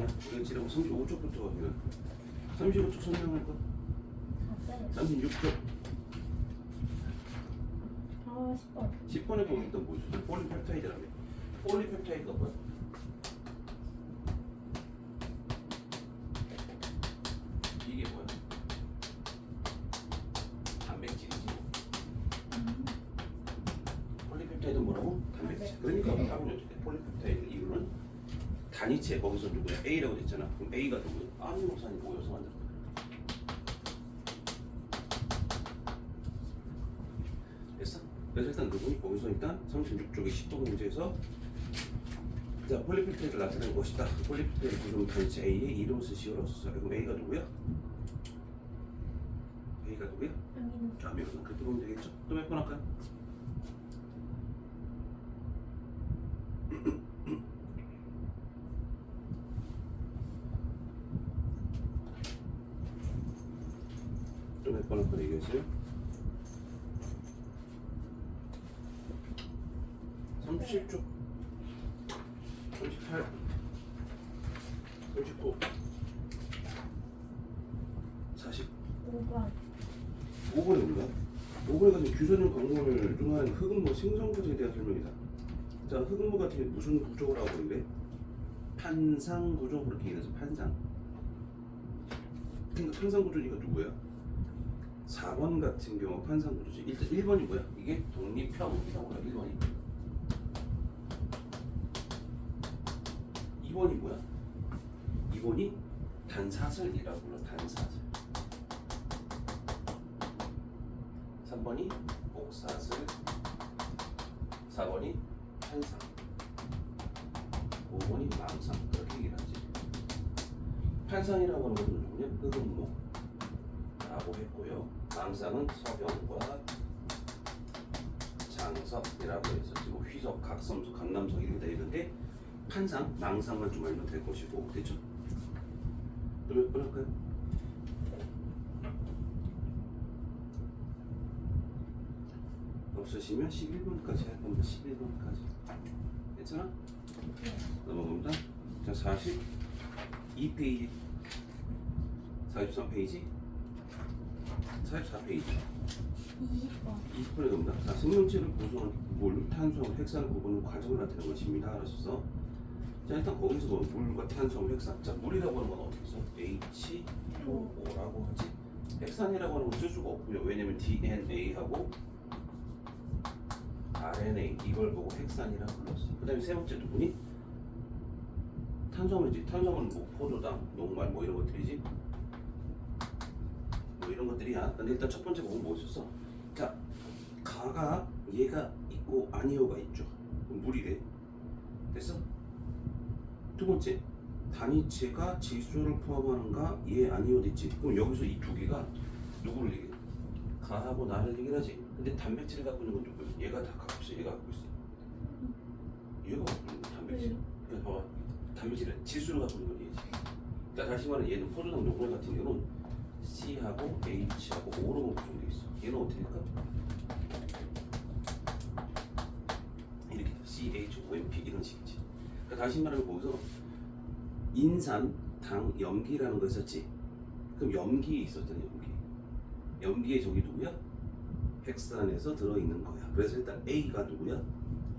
그냥 우리가 지금 35쪽부터 확인할 거야. 35쪽 설명할 거. 36쪽. 10번. 10번에 보면 일단 뭐 있어? 폴리펩타이드라며. 폴리펩타이드가 뭐야? 이게 뭐야? 단백질이지. 폴리펩타이드 뭐라고? 단백질. 그러니까 답은 어떻게 돼? 폴리펩타이드 이유는 단위체 거기서 누구야? A라고 됐잖아. 그럼 A가 누구야? 아미노산이 모여서 만든 거야. 됐어? 그래서 일단 그분이 거기서 일단 36쪽의 10번 문제에서 자 폴리펩타이드를 나타내는 것이다. 폴리펩타이드 구성 단체 A의 이름을 쓰시오라고 썼어요. 그럼 A가 누구야? A가 누구야? 아미노산. 그렇게 보면 되겠죠? 또 몇 번 할까요? 또 몇 번 할 거 얘기했어요? 37쪽 38 39 40 5번. 5번에 우리가 5번에 가면 규선형 광물을 중화하는 흑음모 생성 과정에 대한 설명이다. 자, 흑음모 같은 게 무슨 구조라고 이래? 판상 구조 그렇게 얘기해서 판상. 그러니까 판상 구조니까 누구야? 4번 같은 경우 판상 구조지. 일단 1번이 뭐야? 이게 독립형이라고 해. 1번이. 2번이 뭐야? 2번이 단사슬이라고 불러. 단사슬. 3번이 옥사슬. 4번이 판상. 5번이 망상. 그렇게 얘기를 하지. 판상이라고 하는 것은 누구냐? 흑음모 라고 했고요. 망상은 서병과 장석이라고 해서 지금 휘석, 각섬석, 강남석 이렇게 되어 있는데 판상, 망상만 좀 알면 될 것이고. 됐죠? 또 몇 번 할까요? 없으시면 11번까지 할 겁니다. 11번까지. 괜찮아? 넘어갑니다. 자, 42페이지, 43페이지, 44페이지. 20번. 20분에 갑니다. 자, 생명체를 구성하는 물, 탄소, 핵산을 구분하는 과정을 나타내는 것입니다. 알았어? 자, 일단 거기서 뭐 물과 탄소, 핵산. 자, 물이라고 하는 건 어떻게 써? H2O라고 하지. 핵산이라고 하는 건 쓸 수가 없고요. 왜냐면 DNA하고 RNA 이걸 보고 핵산이라고 불렀어. 그 다음에 세 번째 부분이 탄수화물이지. 탄수화물은 뭐 포도당, 녹말 뭐 이런 것들이지. 뭐 이런 것들이야. 근데 일단 첫 번째 부분 뭐 있었어? 자, 가가 얘가 있고 아니오가 있죠. 그럼 물이래. 됐어? 두 번째, 단위체가 질소를 포함하는가 얘 아니오도 있지. 그럼 여기서 이 두 개가 누구를 얘기해? 가하고 나를 얘기를 하지. 근데 단백질을 갖고 있는 건 누구야? 얘가 다 갖고 있어. 얘가 갖고 있어. 얘가 갖고 있는 거 단백질. 그러니까 봐봐. 단백질은 질소를 갖고 있는 건 얘지. 그러니까 다시 말하면 얘는 포도당 녹말 같은 경우는 C하고 H하고 O로 구성되어 있어. 얘는 어떻게 될까? 이렇게 CHOMP 이런 식이지. 그러니까 다시 말하면 거기서 인산, 당, 염기라는 거 있었지. 그럼 염기 있었잖아. 염기의 저기 누구야? 핵산에서 들어있는 거야. 그래서 일단 A가 누구야?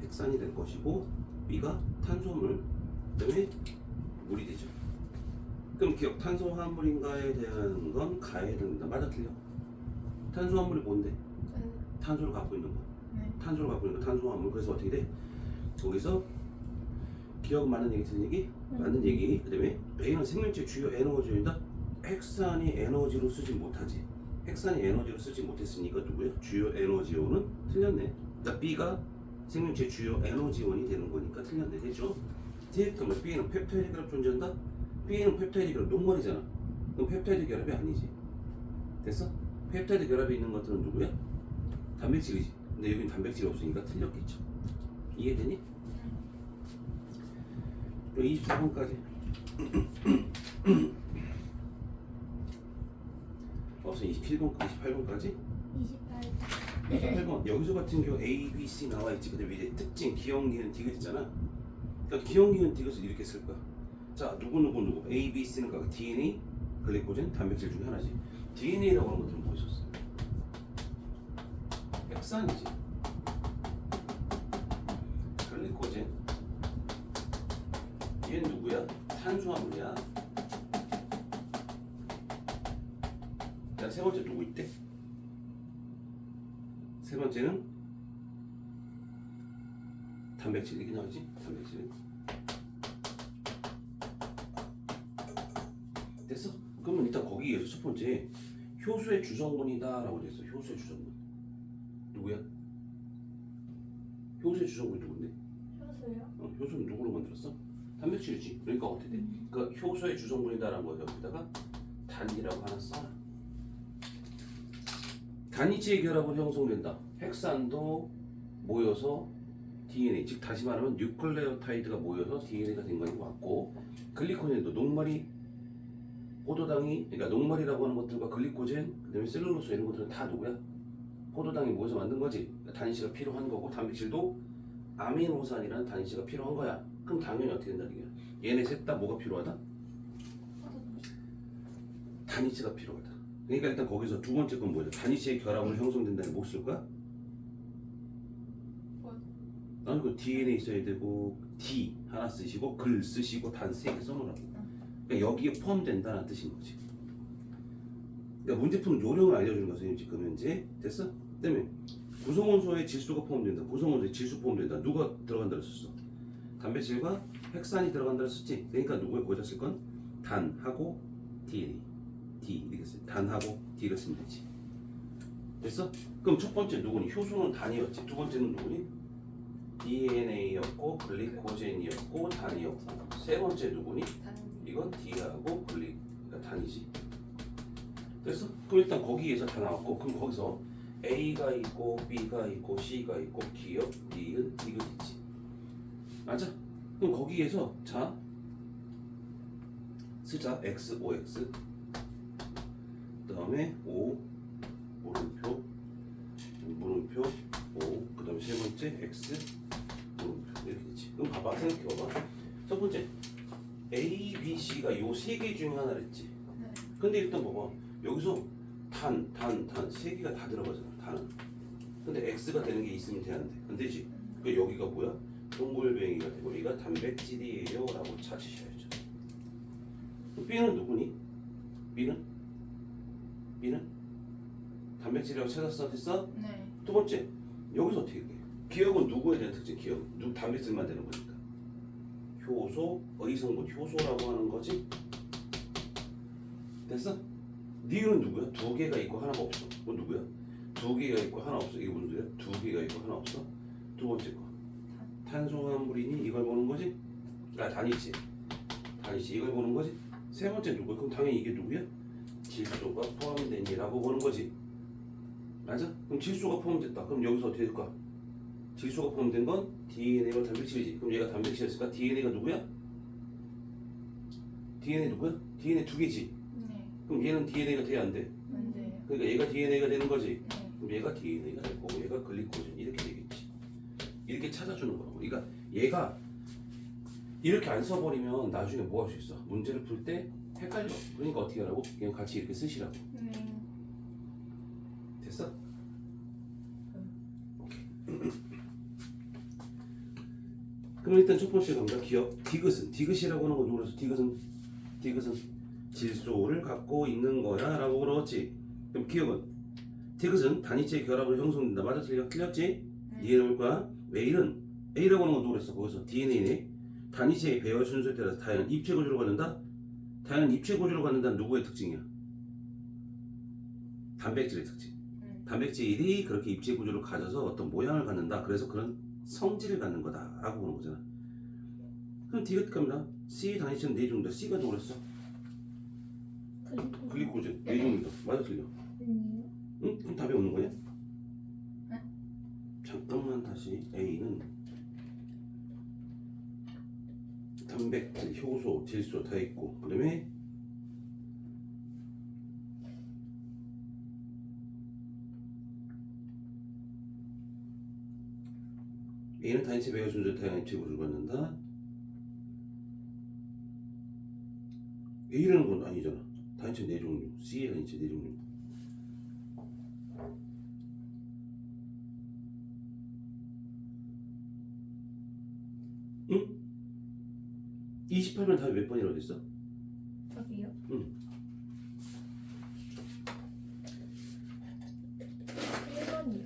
핵산이 될 것이고 B가 탄소물, 그다음에 물이 되죠. 그럼 기억, 탄소화물인가에 대한 건 가해야 됩니다. 맞아, 틀려? 탄소화물이 뭔데? 탄소를 갖고 있는 거. 탄소를 갖고 있는 거, 탄소화물. 그래서 어떻게 돼? 거기서 기억 맞는 얘기, 틀린 얘기? 맞는 얘기. 그다음에 A는 생명체 주요 에너지이다. 핵산이 에너지로 쓰지 못하지. 핵산이 에너지로 쓰지 못했으니까 누구야? 주요 에너지원은 틀렸네. 그러니까 B가 생명체 주요 에너지원이 되는 거니까 틀렸네. 됐죠? 그러면 B는 펩타이드 결합 존재한다? B는 펩타이드 결합 녹말이잖아. 그럼 펩타이드 결합이 아니지. 됐어? 펩타이드 결합이 있는 것들은 누구야? 단백질이지. 근데 여긴 단백질이 없으니까 틀렸겠죠. 이해되니? 또 24번까지. 없어. 27번, 28번까지? 28번. 여기서 같은 경우 A, B, C 나와 있지. 근데 위에 특징, 기억, 니은, 디귿 있잖아. 그러니까 기억, 니은, 디귿을 이렇게 쓸 거야. 자, 자 누구 A, B, C는 각각 DNA, 글리코젠, 단백질 중에 하나지. DNA라고 하는 것들은 뭐 있었어? 핵산이지. 글리코젠 얘는 누구야? 탄수화물이야. 자, 세 번째 누구 있대? 세 번째는 단백질. 이게 나오지? 단백질. 됐어? 그러면 일단 거기에서 첫 번째 효소의 주성분이다 라고 됐어. 효소의 주성분 누구야? 효소의 주성분이 누군데? 효소요? 효소는 누구로 만들었어? 단백질이지. 그러니까 어떻게 돼? 그 효소의 주성분이다라는 거 여기다가 단이라고 하나 써놔. 단위체의 결합으로 형성된다. 핵산도 모여서 DNA, 즉 다시 말하면 뉴클레오타이드가 모여서 DNA가 된 거니 맞고, 글리코젠도 녹말이 포도당이, 그러니까 녹말이라고 하는 것들과 글리코젠, 그다음에 셀룰로스 이런 것들은 다 누구야? 포도당이 모여서 만든 거지. 그러니까 단위체가 필요한 거고, 단백질도 아미노산이라는 단위체가 필요한 거야. 그럼 당연히 어떻게 된다는 얘기야? 얘네 셋 다 뭐가 필요하다? 단위체가 필요하다. 그러니까 일단 거기서 두 번째 건 뭐죠? 단위체의 결합으로 형성된다는 뭐 쓸 거야? 아니 그 DNA 써야 되고 D 하나 쓰시고 글 쓰시고 단 3개 써놓으라고. 그러니까 여기에 포함된다는 뜻인 거지. 그러니까 문제풀 요령을 알려주는 거야 선생님 지금 현재. 됐어? 그다음에 구성원소에 질소가 포함된다. 구성원소에 질소 포함된다. 누가 들어간다 그랬었어? 단백질과 핵산이 들어간다 그랬었지. 그러니까 누구에 거기다 쓸 건 단하고 DNA D 이렇게 쓰. 단하고 D를 쓰면 되지. 됐어? 그럼 첫 번째 누구니? 효소는 단이었지. 두 번째는 누구니? DNA였고 글리코젠이었고 단이었고. 세 번째 누구니? 이건 D하고 그러니까 단이지. 됐어? 그럼 일단 거기에서 다 나왔고, 그럼 거기서 A가 있고 B가 있고 C가 있고 D요, D은 이거 있지. 맞아? 그럼 거기에서 자 쓰자. X, OX 그 다음에 O 물음표 O 그 다음에 세 번째 X 물음표 이렇게 되지. 그럼 봐봐, 생각해봐봐. 첫 번째 A, B, C가 요 세 개 중에 하나를 했지. 근데 일단 봐봐, 여기서 단 세 개가 다 들어가잖아. 단은. 근데 X가 되는 게 있으면 돼, 안 돼? 안 되지. 그러니까 여기가 뭐야? 동글뱅이가 되고 여기가 단백질이에요 라고 찾으셔야죠. B는 누구니? B는 단백질이라고 찾았어? 됐어? 네. 두 번째, 여기서 어떻게 돼? 기억은 누구에 대한 특징? 기억. 단백질만 되는 거니까. 효소의 성분, 효소라고 하는 거지. 됐어? 니은 누구야? 두 개가 있고 하나가 없어. 그건 누구야? 두 개가 있고 하나 없어. 이게 무슨 소리야? 두 개가 있고 하나 없어. 두 번째 거. 탄수화물이니 이걸 보는 거지? 아, 단위치 이걸 보는 거지? 세 번째 누구야? 그럼 당연히 이게 누구야? 질소가 포함되니라고 보는 거지. 맞아? 그럼 질소가 포함됐다. 그럼 여기서 어떻게 될까? 질소가 포함된 건 DNA와 단백질이지. 그럼 얘가 단백질이었을까? DNA가 누구야? DNA 두 개지. 네. 그럼 얘는 DNA가 돼야 안 돼? 안 돼요. 그러니까 얘가 DNA가 되는 거지. 네. 그럼 얘가 DNA가 되고 얘가 글리코젠 이렇게 되겠지. 이렇게 찾아주는 거라고. 그러니까 얘가 이렇게 안 써버리면 나중에 뭐 할 수 있어? 문제를 풀 때 헷갈려. 그러니까 어떻게 하라고? 그냥 같이 이렇게 쓰시라고. 네. 됐어? 오케이. 그럼 일단 첫 번째 갑니다. 기억. 디귿이라고 하는 거 누구로 써? 디귿은 질소를 갖고 있는 거야 라고 그러지. 그럼 기억은 디귿은 단위체의 결합으로 형성된다. 맞아? 틀렸지? 이해해 볼 거야. A는 A라고 하는 건 누구로 써? 거기서 DNA네. 단위체의 배열 순서에 따라서 다양한 입체 구조를 갖는다. 다양한 입체 구조를 갖는다는 누구의 특징이야? 단백질의 특징. 단백질이 그렇게 입체 구조를 가져서 어떤 모양을 갖는다. 그래서 그런 성질을 갖는 거다라고 보는 거잖아. 그럼 디귿 갑니다. C 단위체는 네 종류다. C가 누구로 써? 글리코젠. 네 종류다. 맞아, 틀려? 아니요. 응? 그럼 답이 없는 거냐? 네. 잠깐만 다시. A는 단백질, 효소, 질소 다 있고, 그 다음에 A는 단위체 배열 순서 다양한 입체 구조를 갖는다. A라는 건 아니잖아. 단위체 네 종류. C의 단위체 네 종류. 응? 28번 답이 몇 번이라고 됐어? 저기요? 응. 1번이요.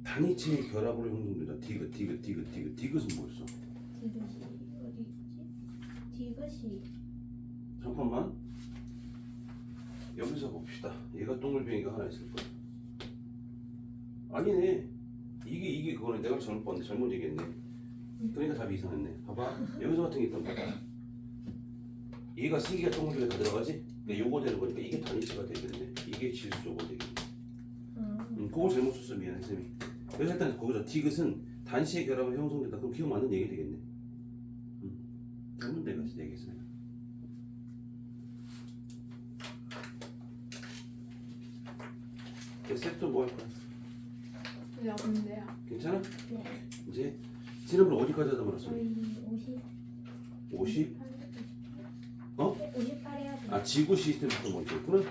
단위체의 결합으로 형성된다. 디귿은 뭐였어? 디귿이 어디 있지? 디귿이 잠깐만. 여기서 봅시다. 얘가 동글뱅이가 하나 있을 거야. 아니네. 이게 그거네. 내가 잘못 봤네. 잘못 얘기했네. 그러니까 답이 이상했네. 봐봐. 여기서 같은 게 있단 말이야. 얘가 세 개가 동글뱅이 다 들어가지? 그러니까 요거 되는 거니까 이게 단위체가 되겠네. 이게 질소고 되겠네. 그거 잘못 썼어. 미안해 쌤이. 그래서 일단 거기서 디귿은 단시의 결합을 형성된다. 그럼 기억 맞는 얘기 되겠네. 잘못 내가 얘기했어요. 셋도 뭐 할 거야? 여군데요. 괜찮아? 네. 이제 지난번 어디까지 하다 말았어? 저희 50. 50? 어? 58 해야 돼. 아 지구 시스템부터 먼저 했구나?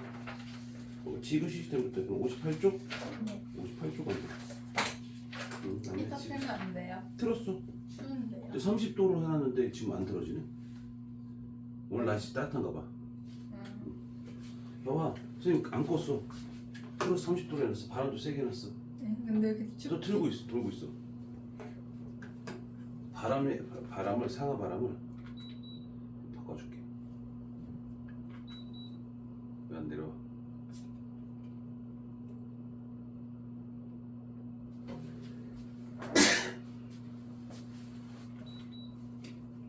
지구 시스템부터 했구나. 58쪽? 네. 58쪽 아니야? 응, 이따 아니야 지금 틀면 안 돼요? 틀었어. 추운데요. 30도로 해놨는데 지금 안 틀어지네. 오늘 날씨 따뜻한가 봐. 봐봐 선생님 안 껐어. 틀어서 30도로 해놨어. 바람도 세게 해놨어. 근데 이렇게 또 틀고 있어. 돌고 있어. 바람을 상하 바람을 바꿔줄게. 왜 안 내려와?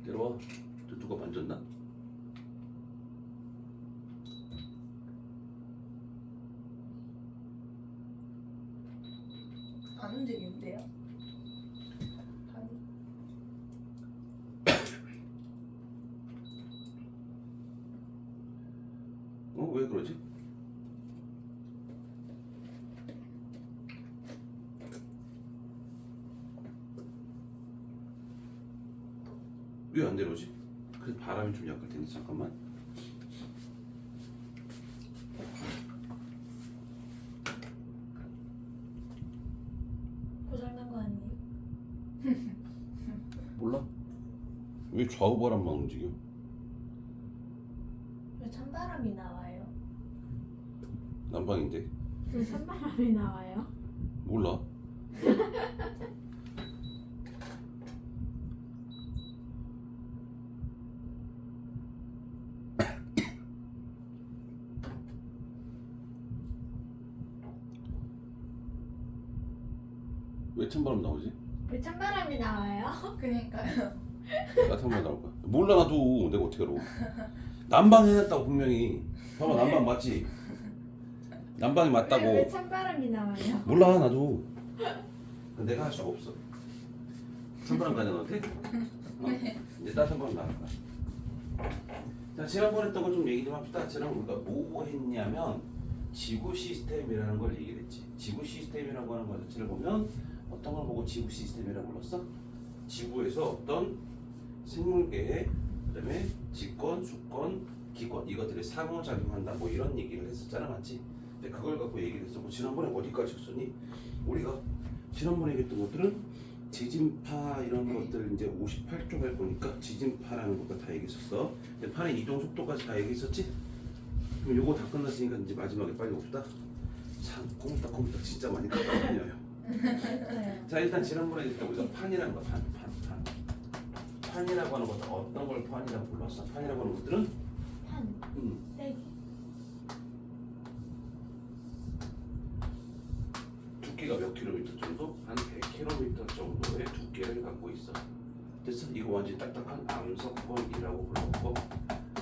내려와. 저 누가 만졌나? 안 움직이는데요? 아니. 왜 그러지? 왜 안 내려오지? 그래서 바람이 좀 약할 텐데 잠깐만. 고장난 거 아니에요? 몰라? 왜 좌우 바람만 움직여? 왜 찬바람이 나와요? 난방인데 왜 찬바람이 나와요? 몰라. 왜 찬바람 나오지? 왜 찬바람이 나와요? 그니까요. 따뜻한 말 나올까? 몰라 나도. 내가 어떻게 알아? 난방 해놨다고 분명히. 봐봐 난방 맞지? 난방이 왜 맞다고. 찬바람이 나와요? 몰라 나도. 내가 할 수가 없어. 찬바람 가져 너한테? 이제 따뜻한 바람 나갈 거야. 자 지난번에 했던 거 좀 얘기 좀 합시다. 지난번 우리가 뭐 했냐면 지구 시스템이라는 걸 얘기를 했지. 지구 시스템이라고 하는 것 자체를 보면 어떤 걸 보고 지구 시스템이라고 불렀어? 지구에서 어떤 생물계에 그다음에 직권, 수권, 기권 이것들이 상호작용한다 뭐 이런 얘기를 했었잖아 맞지? 근데 그걸 갖고 얘기를 했었고 지난번에 어디까지 했었니? 우리가 지난번에 얘기했던 것들은 지진파 이런 것들 이제 58쪽 할 거니까 지진파라는 것까지 다 얘기했었어. 근데 판의 이동 속도까지 다 얘기했었지? 그럼 요거 다 끝났으니까 이제 마지막에 빨리 봅시다. 참 꼼딱꼼딱 진짜 많이 깎아내려요. 자 일단 지난번에 얘기했던 우리가 판이라는 거 판이라고 하는 것은 어떤 걸 판이라고 불렀어? 판이라고 하는 것들은 판, 떼기. 두께가 몇 킬로미터 정도? 한 100km 정도의 두께를 갖고 있어. 됐어? 이거 완전히 딱딱한 암석권이라고 불렀고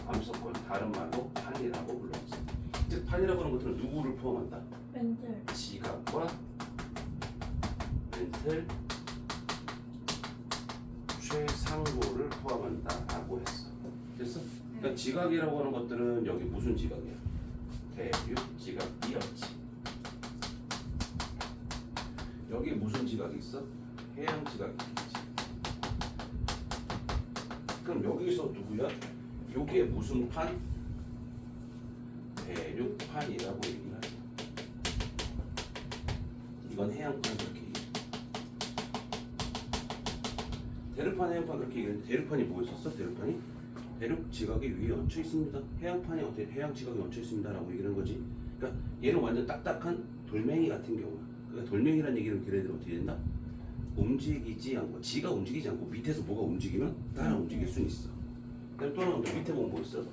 암석권 다른 말로 판이라고 불렀어. 즉 판이라고 하는 것들은 누구를 포함한다? 멘틀. 지각과 멘틀 최상고를 포함한다라고 했어. 됐어? 그러니까 지각이라고 하는 것들은 여기 무슨 지각이야? 대륙 지각이었지. 여기 무슨 지각이 있어? 해양 지각이 있지. 그럼 여기서 누구야? 요게 무슨 판? 대륙판이라고 얘기를 하죠. 이건 해양판 그렇게 얘기해요. 대륙판, 해양판 그렇게 얘기했는데 대륙판이 뭐였었어? 대륙판이 대륙 지각이 위에 얹혀 있습니다. 해양판이 어때? 해양 지각이 얹혀 있습니다라고 얘기하는 거지. 그러니까 얘는 완전 딱딱한 돌멩이 같은 경우야. 그러니까 돌멩이란 얘기는 걔네들 어떻게 된다? 움직이지 않고, 지가 움직이지 않고 밑에서 뭐가 움직이면 따라 움직일 수 있어. 그다음 또 하나 더 밑에 보면 뭐 있어?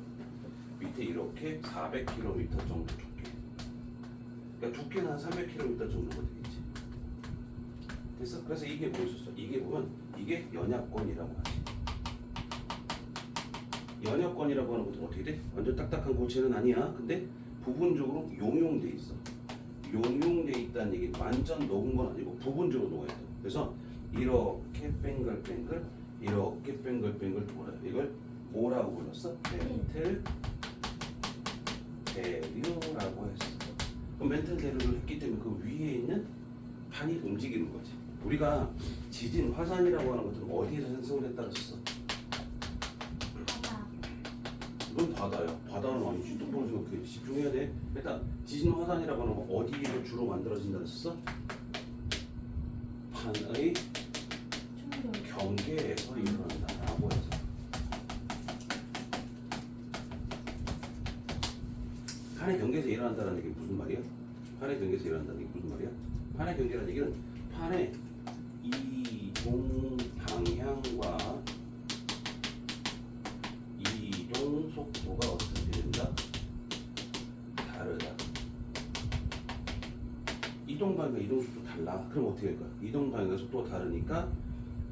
밑에 이렇게 400km 정도 두께. 그러니까 두께는 한 300km 정도가 되겠지. 됐어? 그래서 이게 뭐 있었어? 이게 보면 이게 연약권이라고 하지. 연약권이라고 하는 것은 어떻게 돼? 완전 딱딱한 고체는 아니야. 근데 부분적으로 용용돼 있어. 용용돼 있다는 얘기는 완전 녹은 건 아니고 부분적으로 녹아 있다. 그래서 이렇게 뱅글뱅글, 이렇게 뱅글뱅글 돌아요. 이걸 뭐라고 불렀어? 멘틀 대류라고 했어. 그럼 멘틀 대류를 했기 때문에 그 위에 있는 판이 움직이는 거지. 우리가 지진, 화산이라고 하는 것들은 어디에서 생성됐다 그랬어? 바다. 이건 바다야. 바다는 아니지. 똑바로 생각해. 집중해야 돼. 일단 지진, 화산이라고 하는 거 어디에서 주로 만들어진다 그랬어? 판의 충돌. 경계에서 일어난다라고 해서. 판의 경계에서 일어난다는 얘기는 무슨 말이야? 판의 경계에서 일어난다는 얘기는 무슨 말이야? 판의 경계라는 얘기는 판의 이동 방향과 이동 속도가 어떻게 된다? 다르다. 이동 방향과 이동 속도 달라. 그럼 어떻게 할까? 이동 방향과 속도가 다르니까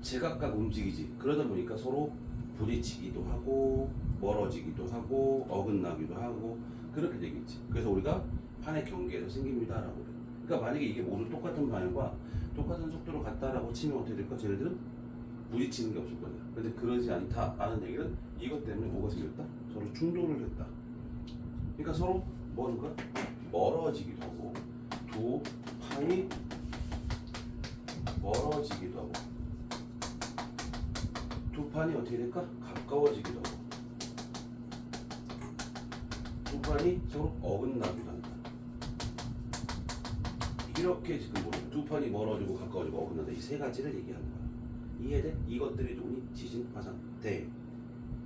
제각각 움직이지. 그러다 보니까 서로 부딪히기도 하고 멀어지기도 하고 어긋나기도 하고 그렇게 되겠지. 그래서 우리가 판의 경계에서 생깁니다라고 그래. 그러니까 만약에 이게 모두 똑같은 방향과 똑같은 속도로 갔다라고 치면 어떻게 될까? 쟤네들은 부딪히는 게 없을 거야. 근데 그러지 않다라는 얘기는 이것 때문에 뭐가 생겼다? 서로 충돌을 했다. 그러니까 서로 뭐 하는 거야? 멀어지기도 하고 두 판이 멀어지기도 하고 두 판이 어떻게 될까? 가까워지기도 하고 두 판이 서로 어긋나기도 한다. 이렇게 지금 두 판이 멀어지고 가까워지고 어긋난다. 이 세 가지를 얘기하는 거야. 이해돼? 이것들이 누구니? 지진, 화산, 대.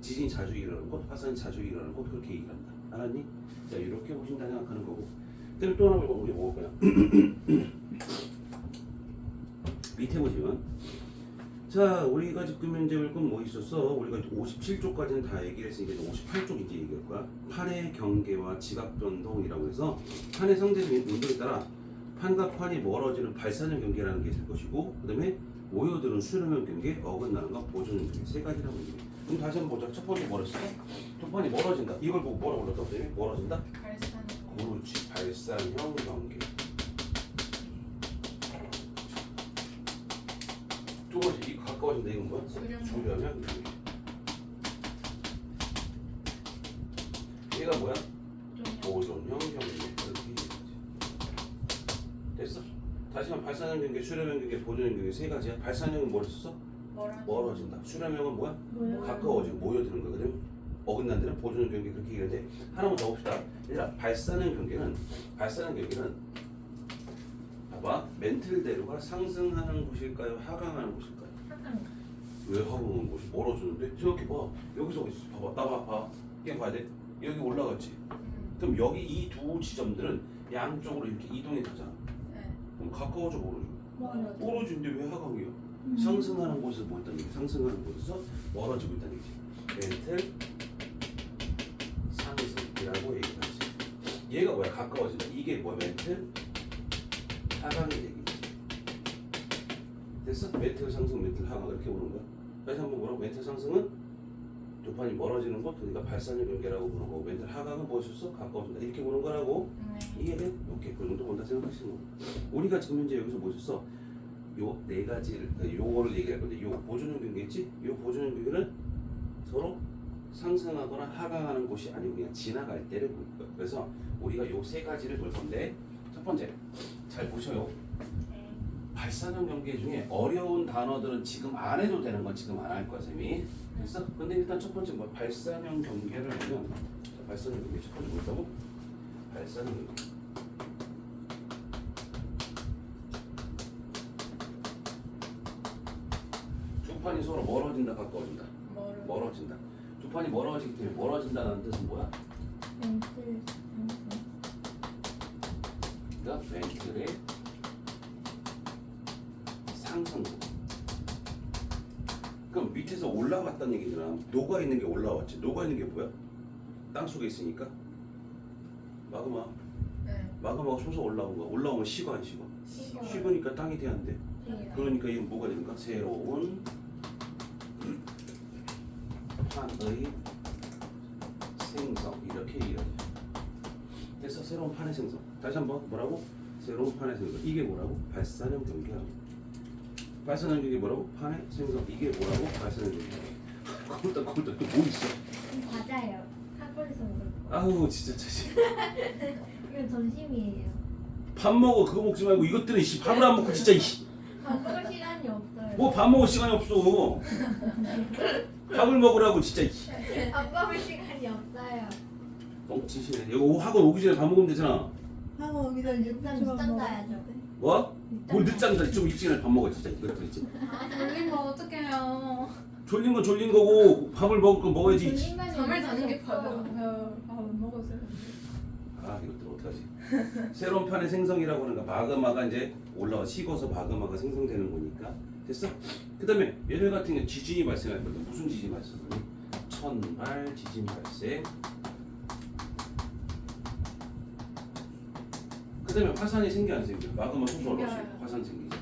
지진이 자주 일어나는 곳, 화산이 자주 일어나는 곳 그렇게 얘기를 한다. 알았니? 자 이렇게 보신다 생각하는 거고. 그다음에 또 하나 우리 먹을 거야. 밑에 보시면 자 우리가 지금 현재 볼 건 뭐 있었어? 우리가 57쪽까지는 다 얘기를 했으니까 이제 58쪽 이제 얘기할 거야. 판의 경계와 지각 변동이라고 해서 판의 상대적인 운동에 따라 판과 판이 멀어지는 발산형 경계라는 게 있을 것이고 그 다음에 모여드는 수렴형 경계, 어긋나는 거, 보존형 경계 세 가지라고 얘기해. 그럼 다시 한번 보자. 첫 번째 멀어졌어? 두 판이 멀어진다. 이걸 보고 뭐라고 불렀다고 했더니 멀어진다? 발산. 그렇지. 발산형 경계. 두 번째, 이거 가까워진다. 이건 뭐야? 수렴형 경계. 얘가 뭐야? 보존형 경계. 이렇게 얘기하지. 됐어? 다시 한번 발산형 경계, 수렴형 경계, 보존형 경계 세 가지야. 발산형은 뭘 썼어? 멀어진다. 수렴형은 뭐야? 가까워지고 모여드는 거거든. 어긋난 데는 보존형 경계 그렇게 얘기하는데 하나만 더 봅시다. 얘들아, 발산형 경계는 봐봐. 멘틀 대류가 상승하는 곳일까요? 하강하는 곳일까요? 하강. 왜 하강하는 곳이 멀어지는데? 생각해봐. 여기서 봐봐. 봐. 이게 봐야 돼. 여기 올라갔지. 그럼 여기 이 두 지점들은 양쪽으로 이렇게 이동이 되잖아. 네. 그럼 가까워져 멀어져? 멀어지는데 왜 하강이야? 음. 상승하는 곳에서 뭐 있다는 얘기? 상승하는 곳에서 멀어지고 있다는 얘기지. 멘틀 상승이라고 얘기하지. 얘가 뭐야? 가까워진다. 이게 뭐야? 멘틀 하강의 얘기지. 됐어? 멘틀 상승, 멘틀 하강 이렇게 보는 거야. 다시 한번 뭐라고? 멘틀 상승은 두 판이 멀어지는 것, 그러니까 발산형 경계라고 보는 거고, 멘틀 하강은 뭐였었어? 가까워진다. 이렇게 보는 거라고. 이해돼? 오케이, 그 정도 본다 생각하시는 거. 우리가 지금 현재 여기서 뭐 있었어? 요 네 가지를, 요거를 얘기할 건데, 요 보존형 경계 있지? 요 보존형 경계는 서로 상승하거나 하강하는 곳이 아니고 그냥 지나갈 때를 볼 거야. 그래서 우리가 요 세 가지를 볼 건데, 첫 번째, 잘 보셔요. 발산형 경계 중에 어려운 단어들은 지금 안 해도 되는 건 지금 안 할 거야 쌤이. 됐어? 근데 일단 첫 번째 뭐 발산형 경계를 하면 자, 발산형 경계 첫 번째 뭐라고? 발산형 경계. 두 판이 서로 멀어진다 가까워진다. 멀어진다. 두 판이 멀어지기 때문에 멀어진다는 뜻은 뭐야? 멘틀 상승. 그러니까 멘틀의 상승부. 그럼 밑에서 올라왔다는 얘기잖아. 녹아 있는 게 올라왔지. 녹아 있는 게 뭐야? 땅 속에 있으니까 마그마. 네. 마그마가 솟아 올라온 거야. 올라오면 식어 안 식어? 식으니까 땅이 돼야 돼. 그러니까 이건 뭐가 됩니까? 새로운 판의 생성. 이렇게 그래서 새로운 판의 생성. 다시 한번 뭐라고? 새로운 판의 생성. 이게 뭐라고? 발산형 경계하고. 발산형 경계 뭐라고? 판의 생성. 이게 뭐라고? 발산형 경계. 꼴딱 또뭐 있어? 과자예요. 학교에서 먹을 거. 아우 진짜 자식. 이건 점심이에요. 밥 먹어. 그거 먹지 말고 이것들은 씨 밥을 안 먹고 진짜 이씨. 밥 먹을 시간이 없어요. 뭐 밥 먹을 시간이 없어. 밥을 먹으라고 진짜 이씨. 밥 먹을 시간이 없어요. 뻥치시네. 여기 학원 오기 전에 밥 먹으면 되잖아. 하고 오기 전에 일단 늦잠 자야죠. 뭐? 뭘 늦잠 자? 좀 일찍 일어나 밥 먹어 진짜 이것들 있지. 졸린 거 어떡해요. 졸린 건 졸린 거고 밥을 먹을 건 먹어야지. 졸린다니 잠을 자는 게 없어요. 밥을 먹었어요. 아 이것들 어떡하지? 새로운 판의 생성이라고 하는 거 마그마가 이제 올라와 식어서 마그마가 생성되는 거니까 됐어? 그 다음에 얘들 같은 경우 지진이 발생할 건데 무슨 지진이 발생하니? 천발 지진 발생. 그 다음에 화산이 생겨 안 생겨? 마그마 솟아 올라오시 생겨요. 화산 생기죠.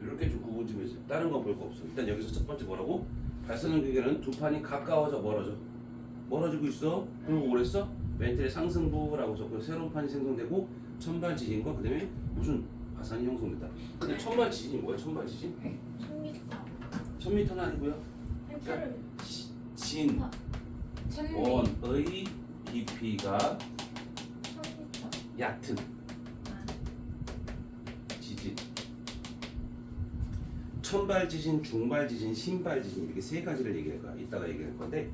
이렇게 좀 구분 좀 해주세요. 다른 건 볼 거 없어. 일단 여기서 첫 번째 뭐라고? 발산형 경계는 두 판이 가까워져 멀어지고 있어. 그리고 뭐랬어? 멘틀의 상승부라고 적고 새로운 판이 생성되고 천발 지진과 그 다음에 무슨 화산이 형성됐다. 근데 천발 지진이 뭐야? 천발 지진? 10m. 1000m는 아니고요. 펜슬을 진 천리. 원의 깊이가 1000m. 얕은 아, 지진. 천발 지진, 중발 지진, 신발 지진 이렇게 세 가지를 얘기할 거야. 이따가 얘기할 건데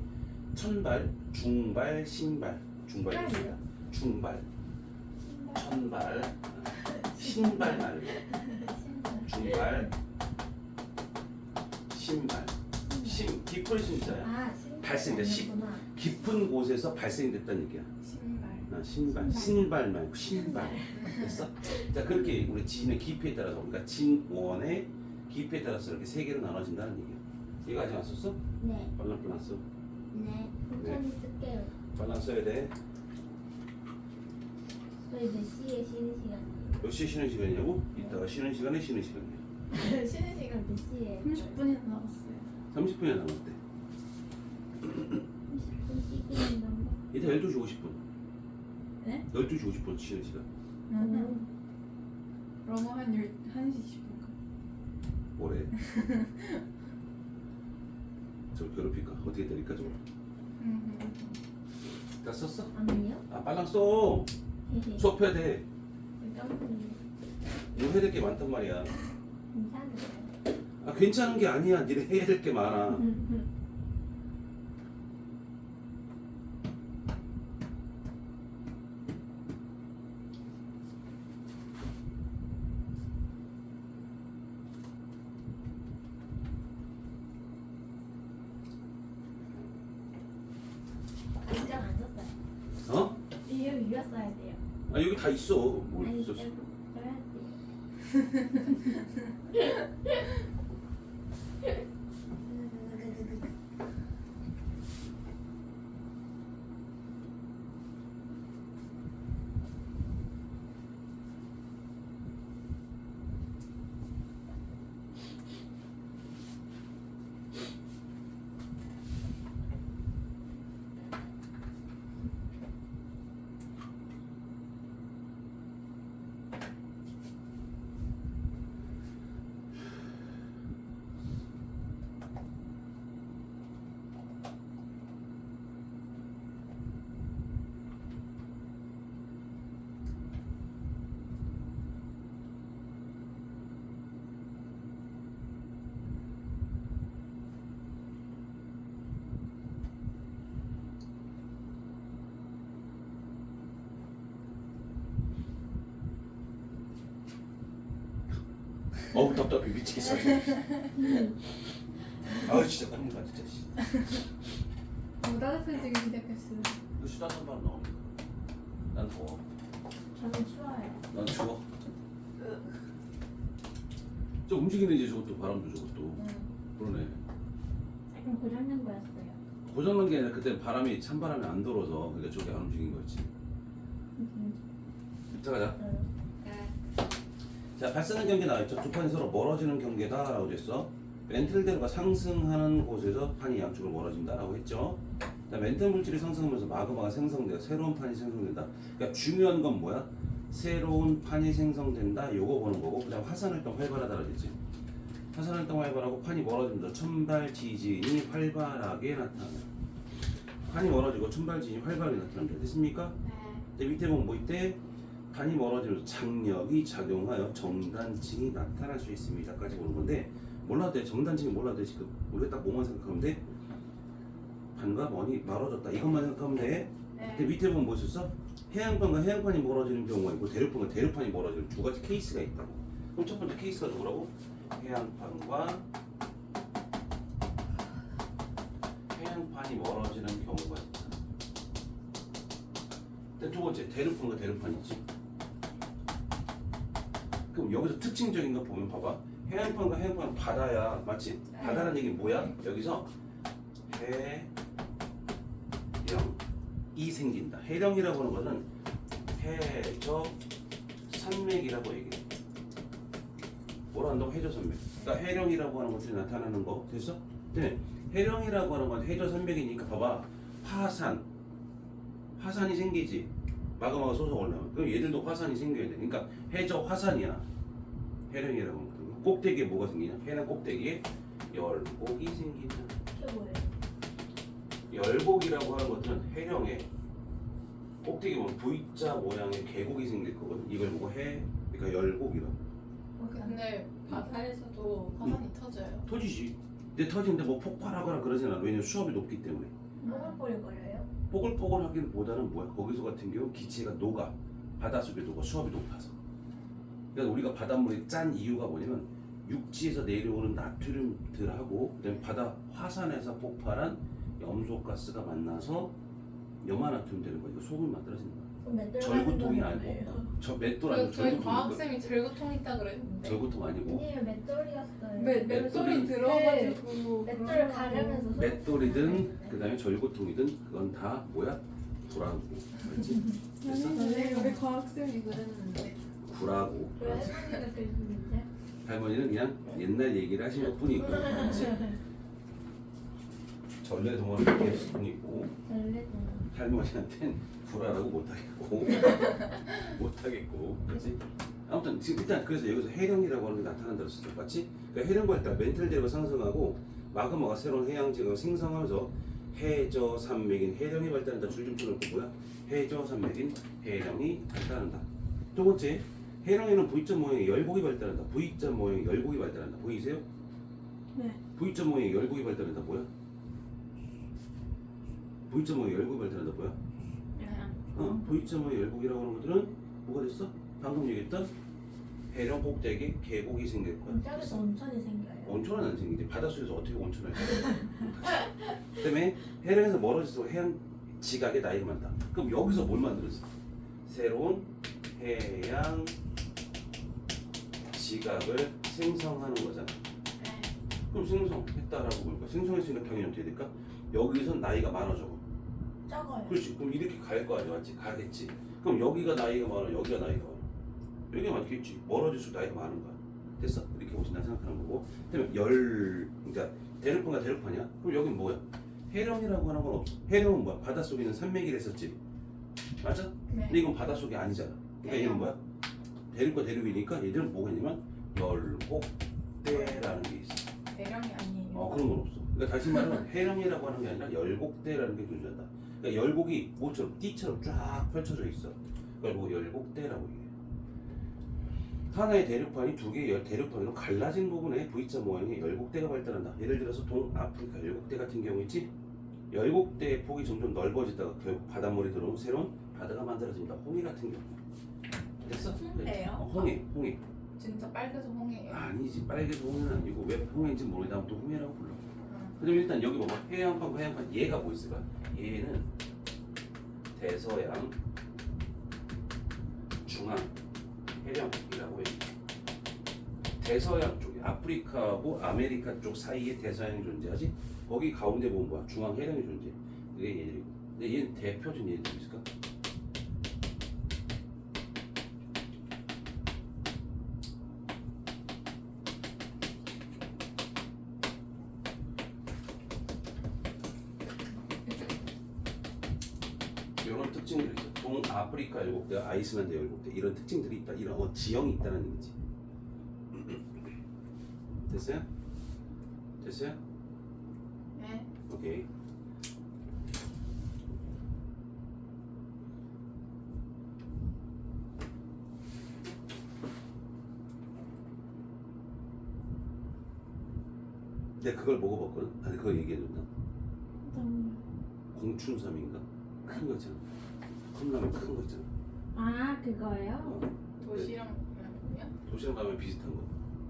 천발, 중발, 신발. 중발, 신발이요? 중발, 신발. 천발, 신발 말고 중발, 신발. 심 깊은 심자야. 아, 신발. 발생돼, 아니구나. 깊은 곳에서 발생됐다는 얘기야. 신발. 신발, 신발 말고 신발. 됐어? 자 그렇게 우리 진의 깊이에 따라서 그러니까 진원의 깊이에 따라서 이렇게 세 개로 나눠진다는 얘기야. 이거 아직 안 썼어? 네. 빨랑 써. 네. 천천히 쓸게요. 빨랑 써야 돼. 저희 몇 시에 쉬는 시간이에요? 몇 시에 쉬는 시간이냐고? 이따가 쉬는 시간에 쉬는 시간이야. 쉬는 시간 몇 시에? 30분이나 남았어요. 30분이 남았대. 30분 쉬기는 너무. 이따 12시 50분. 네? 12시 50분 쉬는 시간. 그러면 한 1시 10분. 뭐래? 저 괴롭힐까? 어떻게 때릴까 저거? 다 썼어? 아니요? 아 빨랑 써. 수업해야 돼. 뭐 해야 될 게 많단 말이야. 괜찮아요. 아 괜찮은 게 아니야. 니네 해야 될 게 많아. 인정 안 썼어요. 어? 이거 이겼어야 돼요. 아 여기 다 있어. 뭘 아니, 썼어? 써야 돼요. 어우 답답해 미치겠어. 아우 진짜 콧물 진짜. 씨. 따뜻해지기 시작했어요. 그 수다한 바람 나오니까. 난 더워. 저는 추워요. 난 추워. 저 움직이는 이제 저것도 바람도 저것도. 그러네. 약간 고장난 거였어요. 고장난 게 아니라 그때 바람이 찬바람이 안 들어서 그러니까 저게 안 움직인 거였지. 자 가자. 자 발생하는 경계 나와있죠. 두 판이 서로 멀어지는 경계다 라고 됐어. 멘틀대로가 상승하는 곳에서 판이 양쪽으로 멀어진다 라고 했죠. 자, 멘틀 물질이 상승하면서 마그마가 생성돼서 새로운 판이 생성된다. 그러니까 중요한 건 뭐야? 새로운 판이 생성된다 요거 보는 거고, 그 다음 화산활동 활발하다라고 했지. 화산활동 활발하고 판이 멀어지면서 천발 지진이 활발하게 나타난다. 판이 멀어지고 천발 지진이 활발하게 나타난다. 됐습니까? 네. 밑에 보면 뭐 있대? 판이 멀어지면서 장력이 작용하여 정단층이 나타날 수 있습니다까지 보는 건데, 몰라도 돼. 정단층이 몰라도 돼. 지금 우리가 딱 뭐만 생각하면 돼? 판과 먼이 멀어졌다 이것만 생각하면 돼. 근데 밑에 보면 뭐 있었어? 해양판과 해양판이 멀어지는 경우가 있고 대륙판과 대륙판이 멀어지는 두 가지 케이스가 있다고. 그럼 첫 번째 케이스가 누구라고? 해양판과 해양판이 멀어지는 경우가 있다. 두 번째 대륙판과 대륙판이지. 그럼 여기서 특징적인 거 보면 봐봐. 해양판과 해양판은 바다야, 맞지? 바다라는 얘기는 뭐야? 여기서 해령이 생긴다. 해령이라고 하는 것은 해저 산맥이라고 얘기해. 뭐라 한다고? 해저 산맥. 그러니까 해령이라고 하는 것들이 나타나는 거 됐어? 네. 해령이라고 하는 건 해저 산맥이니까 봐봐. 화산이 생기지. 마그마가 솟아 올라오면. 그럼 얘들도 화산이 생겨야 돼. 그러니까 해저 화산이야. 해령이라고 하는 거. 꼭대기에 뭐가 생기냐? 해령 꼭대기에 열곡이 생긴다. 그게 뭐예요? 열곡이라고 하는 것은 해령에 꼭대기 보면 V자 모양의 계곡이 생길 거거든. 이걸 보고 그러니까 열곡이라고. 근데 바다에서도 화산이 터져요. 터지지. 근데 터지는데 뭐 폭발하거나 그러진 않아. 왜냐면 수압이 높기 때문에. 뽀글뽀글거려요? 뽀글뽀글하기보다는 뭐야? 거기서 같은 경우 기체가 녹아. 바닷속에 녹아. 수압이 높아서. 그러니까 우리가 바닷물이 짠 이유가 뭐냐면 육지에서 내려오는 나트륨들하고 그다음에 바다 화산에서 폭발한 염소가스가 만나서 염화나트륨 되는 거야. 이거 소금이 만들어지는 거야. 그럼 맷돌 절구통이 같은 아니고 거예요? 저 맷돌 아니고 저희 절구통. 과학쌤이 절구통 있다 그랬는데. 절구통 아니고 아니에요, 맷돌이었어요. 맷돌이 들어가지고 맷돌 가르면서 맷돌이든 그다음에 절구통이든 그건 다 뭐야? 구라고. 그렇지? 됐어? 우리 과학쌤이 그랬는데. 구라고. 왜 할머니가 그랬는데? 할머니는 그냥 옛날 얘기를 하신 것 뿐이고. 그렇지? 전래 동화를 얘기했을 뿐이고. 원래도 할머니한텐 구라라고 못하겠고, 그렇지? 아무튼 지금 일단 그래서 여기서 해령이라고 하는 게 나타난다고 했었죠, 맞지? 그러니까 해령과 일단 멘틀대로가 상승하고 마그마가 새로운 해양지가 생성하면서 해저 산맥인 해령이 발달한다. 줄 좀 쳐놓고 뭐야? 해저 산맥인 해령이 발달한다. 두 번째, 해령에는 V자 모양의 열곡이 발달한다. V자 모양의 열곡이 발달한다. 보이세요? 네. V자 모양의 열곡이 발달한다. 뭐야? V자 모양의 열곡이 발달한다. 뭐야? V자 모양의 열곡이라고 하는 것들은 뭐가 됐어? 방금 얘기했던 해령 꼭대기 계곡이 생길 거야. 저기서 온천이 생겨요. 온천은 안 생기지. 바닷속에서 어떻게 온천을 해? 그다음에 해령에서 멀어질수록 해양 지각의 나이가 많다. 그럼 여기서 뭘 만들었어? 새로운 해양 지각을 생성하는 거잖아. 그럼 생성했다라고 볼까? 생성했으니까 당연히 어떻게 될까? 여기서 나이가 많아져. 적어요. 그렇지. 그럼 이렇게 갈 거 아니야, 맞지? 가겠지. 그럼 여기가 나이가 많아, 여기가 나이가 많아. 여기가 많겠지. 멀어질수록 나이가 많은 거야. 됐어? 이렇게 보신다 생각하는 거고. 그다음에 그러니까 대륙판과 대륙판이야. 그럼 여긴 뭐야? 해령이라고 하는 건 없어. 해령은 뭐야? 바닷속에 있는 산맥이라 했었지. 맞아? 근데 이건 바닷속이 아니잖아. 그러니까 얘는 뭐야? 대륙과 대륙이니까 얘들은 뭐가 있냐면 열곡대라는 게 있어. 대령이 아니에요. 그런 건 없어. 그러니까 다시 말하면 해령이라고 하는 게 아니라 열곡대라는 게 존재한다. 그러니까 열곡이 뭐처럼 띠처럼 쫙 펼쳐져 있어. 그걸 보고 열곡대라고 얘기해. 하나의 대륙판이 두 개의 대륙판으로 갈라진 부분에 V자 모양의 열곡대가 발달한다. 예를 들어서 동아프리카 열곡대 같은 경우 있지? 열곡대의 폭이 점점 넓어지다가 결국 바닷물이 들어오면 새로운 바다가 만들어진다. 홍해 같은 경우. 됐어? 홍해요? 홍해. 진짜 빨개서 홍해예요. 아니지, 빨개서 홍해는 아니고 왜 홍해인지 모르겠다. 아무튼 홍해라고 불러. 그럼 일단 여기 봐봐. 해양판, 해양판. 얘가 뭐 있을까? 얘는 대서양, 중앙, 해양이라고 해. 대서양 쪽에 아프리카하고 아메리카 쪽 사이에 대서양이 존재하지. 거기 가운데 보면 뭐야? 중앙 해양이 존재. 그게 얘들이고. 근데 얘는 대표적인 얘들이 있을까? 이런 특징들이 있어. 동아프리카 7대, 아이슬란드 7대 이런 특징들이 있다. 이런 지형이 있다는 얘기지. 됐어요? 됐어요? 네. 오케이. 내가 그걸 먹어봤거든. 아니 그거 얘기해줬나? 공춘삼인가? 큰 거 있잖아. 컵라면 큰 거 있잖아. 아 그거예요? 어. 도시락 라면이요? 도시락 라면 비슷한 거.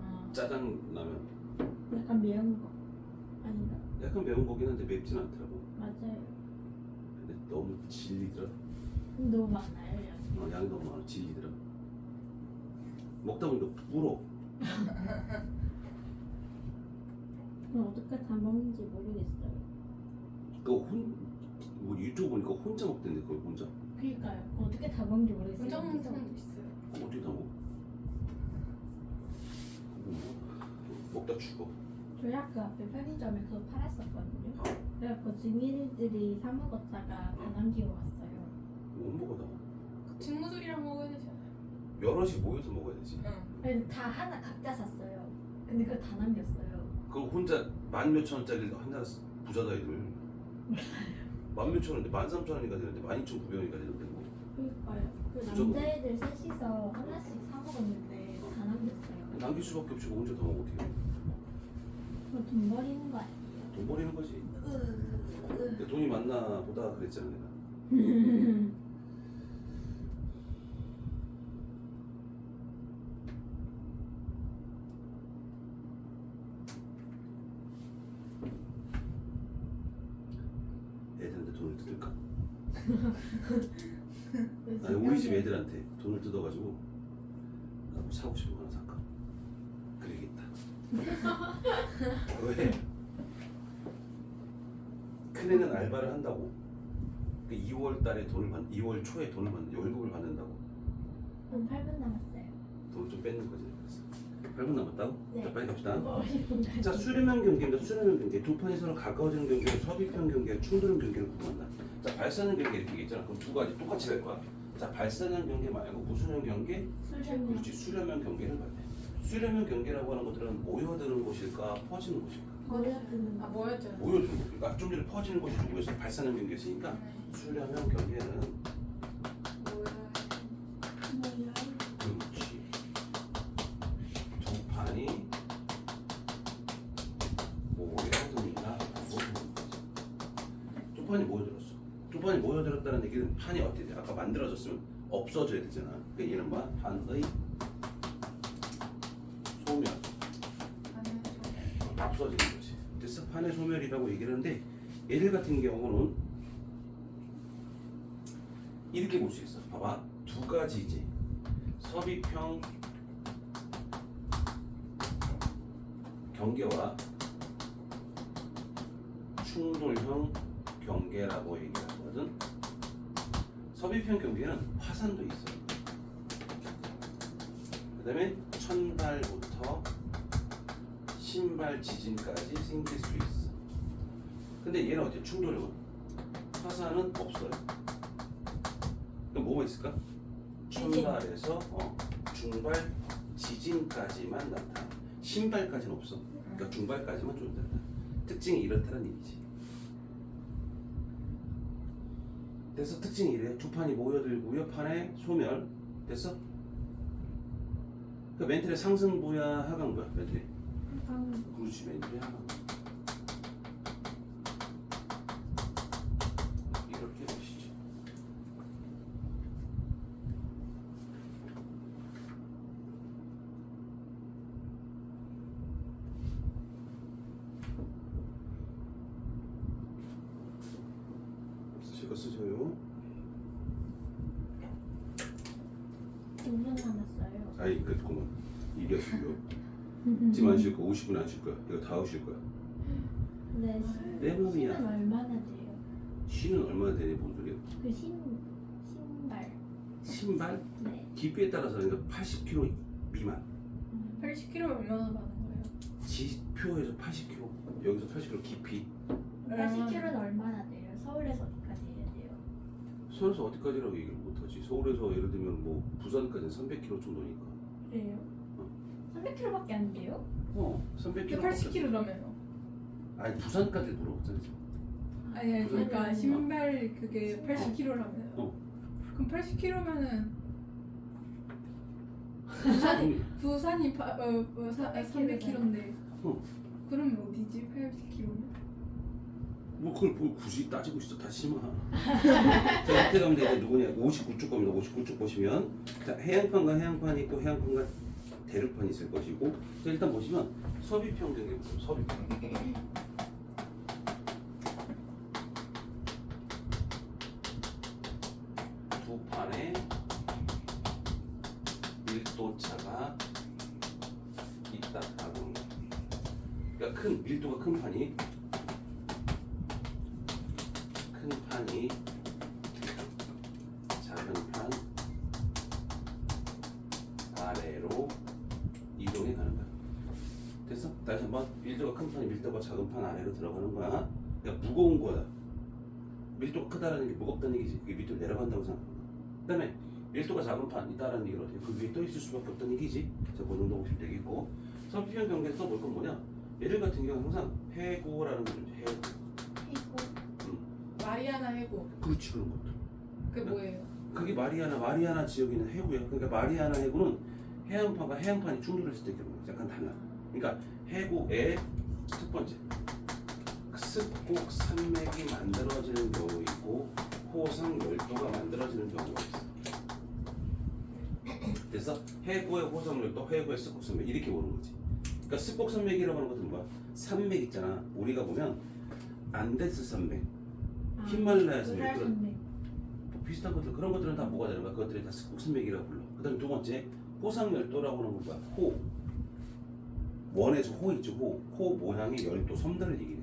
아. 짜장 라면. 약간 매운 거 아닌가? 약간 매운 거긴 한데 맵진 않더라고. 맞아요. 근데 너무 질리더라. 너무 많아요 양이. 양이 너무 많아. 질리더라. 먹다 보니까 불어. 그럼 어떻게 다 먹는지 모르겠어요. 뭐 유튜브 보니까 혼자 먹던데 그걸 혼자? 그니까요. 어떻게 다 먹는지 모르겠어요. 혼자 먹는 사람도 있어요. 어떻게 다 먹어? 먹다 죽어. 저희 학교 앞에 편의점에 그거 팔았었거든요. 어. 그래갖고 증인들이 사 먹었다가 다 남기고 왔어요. 못 먹어 다. 그 친구들이랑 먹어야 되잖아요. 여럿이 모여서 먹어야 되지. 응. 그래서 다 하나 각자 샀어요. 근데 그거 다 남겼어요. 그럼 혼자 14,000원짜리 하나 부자다 애들. 14,000원인데 13,000원이가 되는데 12,900원이가 되는데 뭐. 그러니까요. 그 무조건. 남자애들 셋이서 하나씩 사 먹었는데 다 남겼어요. 남길 수밖에 없이 혼자 다 먹어 어떻게 해. 그거 돈 버리는 거 아니에요? 돈 버리는 거지. 근데 돈이 많나 보다 그랬잖아 내가. 애들한테 돈을 뜯을까? 아니 우리 집 애들한테 돈을 뜯어가지고 나뭐 사고 싶은 거 하나 살까? 그래야겠다. 왜? 큰애는 알바를 한다고. 2월 달에 2월 초에 돈을 받는 월급을 받는다고. 돈 8분 남았어요. 돈을 좀 뺏는 거지. 그래서 8분 남았다고? 네. 자 빨리 갑시다. 50분 자 수렴형 경기입니다. 수렴형 경기. 두 판이 서로 가까워지는 경기는 섭입형 경기와 충돌형 경기를 구분한다. 자 발사형 경기 이렇게 얘기했잖아. 그럼 두 가지 똑같이 갈 거야. 자 발사형 경기 말고 무슨형 경기? 술좀 그렇지 수렴형 경기를 봐야 돼. 수렴형 경기라고 하는 것들은 모여드는 곳일까 퍼지는 곳일까? 모여드는 아 거. 뭐였죠? 모여드는 곳. 그러니까 좀 전에 퍼지는 곳이 누구였어? 발사형 경기였으니까 수렴형 경기는 뭐야? 그렇지. 두 판이 모여듭니다. 두 판이 모여들었어. 두 판이 모여들었다는 얘기는 판이 어떻게 돼? 아까 만들어졌으면 없어져야 되잖아. 그러니까 얘는 뭐야? 판의 소멸. 없어지는 거지. 그래서 판의 소멸이라고 얘기를 하는데 얘들 같은 경우는 이렇게 볼 수 있어. 봐봐. 두 가지지. 섭입형 경계와 충돌형 경계라고 얘기를 하거든. 섭입형 경계는 화산도 있어요. 그 다음에 천발부터 신발 지진까지 생길 수 있어. 근데 얘는 어때? 충돌형은? 화산은 없어요. 그럼 뭐가 있을까? 천발에서 중발 지진까지만 나타나. 신발까지는 없어. 그러니까 중발까지만 존재한다. 특징이 이렇다는 얘기지. 그래서 특징이 이래. 두 판이 모여들고요. 판의 소멸. 됐어? 그 멘틀의 상승부야 하강부야? 멘틀이. 그렇지 멘틀의 하강. 이렇게 보시죠. 거 쓰셔요. 5분 남았어요. 아이 그만 이게 지금 지금 안 쉴 거 50분 안 쉴 거야. 이거 다 오실 거야. 네, 내 맘이야. 신은 얼마나 돼요? 쉬는 얼마나 되니 뭔 소리야? 그 신발. 신발 네. 깊이에 따라서 그러니까 80kg 미만. 80kg면 얼마나 많은 거예요? 지표에서 80kg 여기서 80kg 깊이. 80kg는 얼마나 돼요? 서울에서 어디까지 해야 돼요? 서울에서 어디까지라고 얘기를 못하지. 서울에서 예를 들면 뭐 부산까지는 300km 정도니까. 그래요? 300kg밖에 안 돼요? 300km. 80kg라면요? 아니 부산까지 물어봤잖아. 아니 그러니까 아니, 신발 그게 80kg라면 어. 그럼 80kg면은 아니, 부산이 300kg인데 어. 그러면 어디지 80kg면? 뭐 그걸 뭐 굳이 따지고 있어. 다시 마. 자 밑에 가면 이제 누구냐 59쪽 겁니다. 59쪽 보시면 자, 해양판과 해양판이 있고 해양판과 대륙판이 있을 것이고 자, 일단 보시면 서비평 경계 보세요. 서비평. 두 판에 밀도차가 있다라고. 그러니까 큰 밀도가 큰 판이 작은 판 아래로 이동해 가는 거야. 됐어? 다시 한번 밀도가 큰 판이 밀도가 작은 판 아래로 들어가는 거야. 그러니까 무거운 거다. 밀도가 크다라는 게 무겁다는 얘기지. 그게 밑으로 내려간다고 생각하는 거야. 그다음에 밀도가 작은 판 있다라는 얘기를 어떻게 그 위에 떠 있을 수밖에 없다는 얘기지. 자, 그 정도 보시면 되겠고 서피형 경계에서 써볼 건 뭐냐? 얘를 같은 경우는 항상 해고라는 거죠. 해고. 해고. 마리아나 해고 그렇지 그런 것도. 그게 뭐예요? 그게 마리아나 지역에 있는 해구야. 그러니까 마리아나 해구는 해안판과 해양판이 충돌했을 때 경우 약간 달라. 그러니까 해구의 첫 번째 습곡 산맥이 만들어지는 경우 있고 호상 열도가 만들어지는 경우가 있어. 됐어? 해구의 호상 열도, 해구의 습곡 산맥 이렇게 보는 거지. 그러니까 습곡 산맥이라고 하는 것은 뭐야? 산맥 있잖아. 우리가 보면 안데스 산맥, 히말라야 산맥 그런 우랄산맥. 비슷한 것들 그런 것들은 다 뭐가 되는 거야? 그것들이 다 습곡산맥이라고 불러. 그다음에 두 번째 호상열도라고 하는 건 뭐야? 호 원에서 호 있죠. 호 모양의 열도 섬들을 얘기해.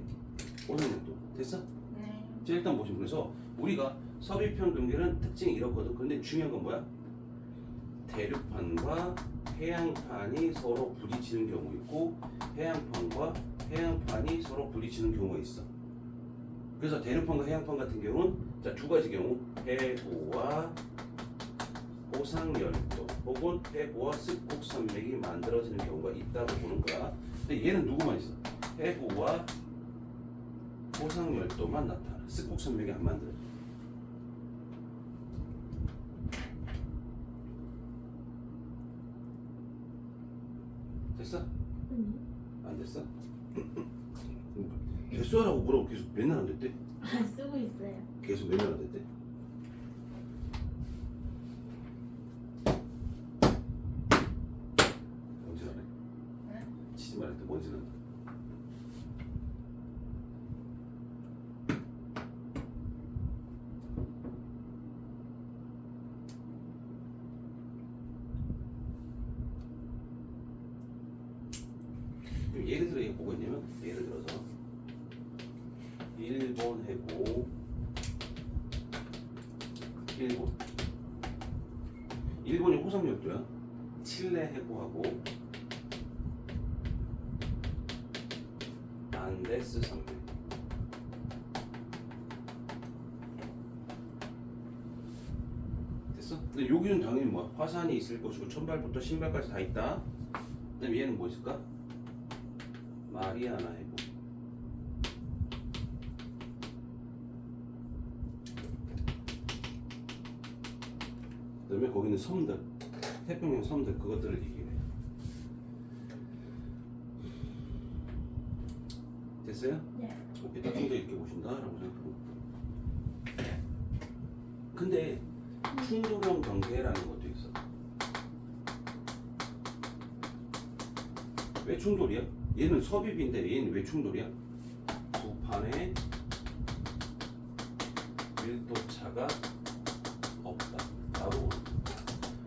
호상열도 됐어? 네. 자 일단 보시면 그래서 우리가 서비평 경계는 특징이 이렇거든. 근데 중요한 건 뭐야? 대륙판과 해양판이 서로 부딪히는 경우 있고 해양판과 해양판이 서로 부딪히는 경우가 있어. 그래서 대륙판과 해양판 같은 경우는 자, 두 가지 경우 해구와 호상열도 혹은 해구와 습곡산맥이 만들어지는 경우가 있다고 보는 거야. 근데 얘는 누구만 있어? 해구와 호상열도만 나타나. 습곡산맥이 안 만들어져. 됐어? 안 됐어? 됐어라고 뭐라고 계속 맨날 안 됐대? 아, 쓰고 있어요. 계속 맨날 안 됐대? 뭔지 알아? 네? 치지 말랬대 뭔지 알아? 예를 들어 이게 뭐가 있냐면 예를 들어서 일본 해고 일본이 호상열도야. 칠레 해고하고 안데스 산맥. 됐어? 근데 여기는 당연히 뭐야? 화산이 있을 것이고 천발부터 신발까지 다 있다. 그다음에 얘는 뭐 있을까? 마리아나 해고. 그다음에 거기는 섬들, 태평양 섬들 그것들을 얘기해. 됐어요? 네. 오케이, 딱 정도 이렇게 보신다라고 생각하고. 근데 충돌형 경계라는 것도 있어. 왜 충돌이야? 얘는 섭입인데 얘는 왜 충돌이야? 두 판에 밀도차가 없다. 나도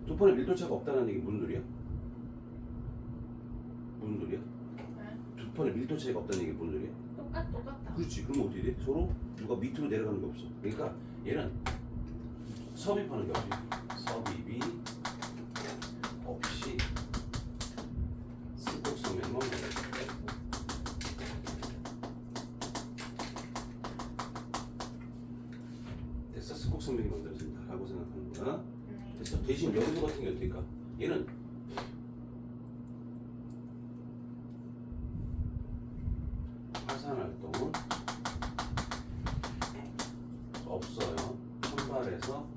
두 판에 밀도차가 없다는 얘기 무슨 소리야? 무슨 소리야? 네? 두 판에 밀도 차이가 없다는 얘기 무슨 소리야? 똑같다. 그렇지. 그럼 어떻게 돼? 서로 누가 밑으로 내려가는 게 없어. 그러니까 얘는 섭입하는 게 없지. 섭입이 없이 스곡성명만 만들어요. 됐어. 스곡성명이 만들어진다라고 생각하는 거야. 네. 됐어. 대신 여기서 같은 게 어떨까? 얘는 화산 활동은 없어요. 선발에서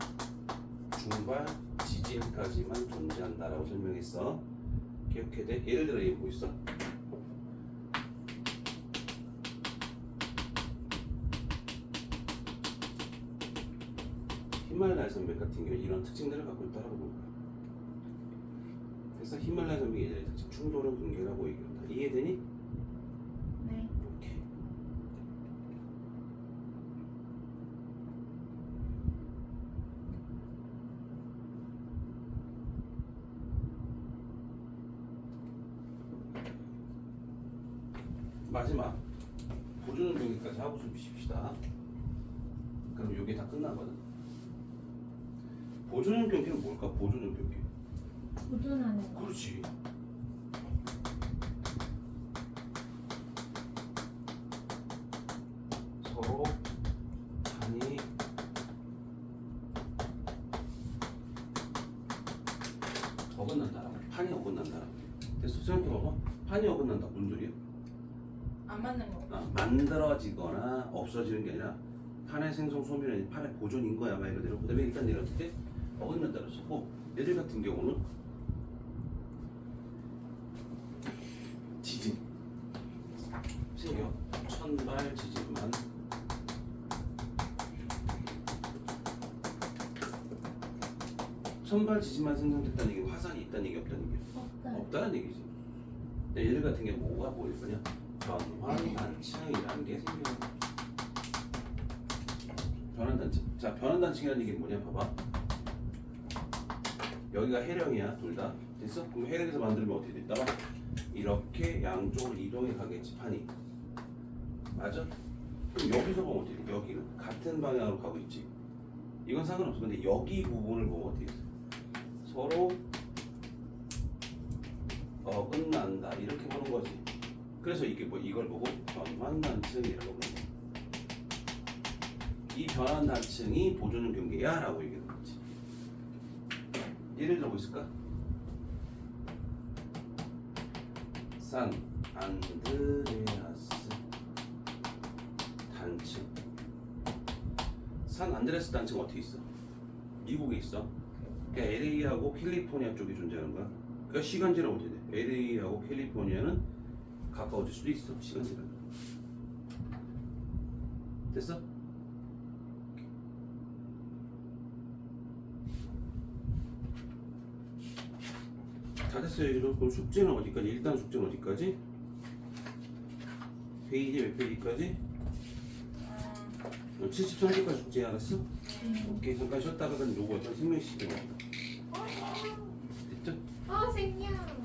중발 지진까지만 존재한다라고 설명했어. 기억해야 돼? 예를 들어 얘 뭐 있어? 히말라야 산맥 같은 경우 이런 특징들을 갖고 있다라고 보는 거야. 그래서 히말라야 산맥의 예전의 특징 충돌은 붕괴라고 얘기한다. 이해되니? 네. 오케이. 마지막 보존 병기까지 하고 좀 쉽시다. 그럼 이게 다 끝나거든. 보존 경기는 뭘까? 보존 경기. 보존하는 거. 그렇지. 서로 판이 어긋난다. 판이 어긋난다. 됐어. 생각해봐봐. 판이 어긋난다. 무슨 소리야? 안 맞는 거. 만들어지거나 없어지는 게 아니라 판의 생성 소멸이 아니라 판의 보존인 거야. 말 그대로. 그 다음에 일단 얘를 어떻게 어긋난다고 썼고 얘들 같은 경우는 지진 생겨. 천발 지진만 천발 지진만 생성됐다는 얘기는 화산이 있다는 얘기 없다는 얘기 없다. 없다는 얘기지. 근데 얘들 같은 경우 뭐가 보일 거냐? 변환단층이라는 게 생겨. 변환단층. 자, 변환단층이라는 얘기는 뭐냐? 봐봐. 여기가 해령이야, 둘 다. 됐어? 그럼 해령에서 만들면 어떻게 돼? 봐봐. 이렇게 양쪽으로 이동해 가겠지, 판이. 맞아? 그럼 여기서 보면 어떻게 돼? 여기는 같은 방향으로 가고 있지. 이건 상관없어. 근데 여기 부분을 보면 어떻게 돼? 서로 어긋난다. 이렇게 보는 거지. 그래서 이게 뭐 이걸 보고 변환단층이라고 부르는 거야. 이 변환단층이 보존 경계야 라고 얘기하는 거지. 예를 들어 뭐 있을까? 산 안드레아스 단층. 산 안드레아스 단층 어떻게 있어? 미국에 있어. 그러니까 LA하고 캘리포니아 쪽에 존재하는 거야. 그러니까 시간제는 어떻게 돼? LA하고 캘리포니아는 가까워질 수도 있어. 시간제는. 됐어? 다 됐어요. 얘들아. 그럼 숙제는 어디까지? 일단 숙제는 어디까지? 페이지 몇 페이지까지? 73개까지 숙제 알았어? 오케이. 잠깐 쉬었다가 요거 어떤 생명시계 됐죠? 생략.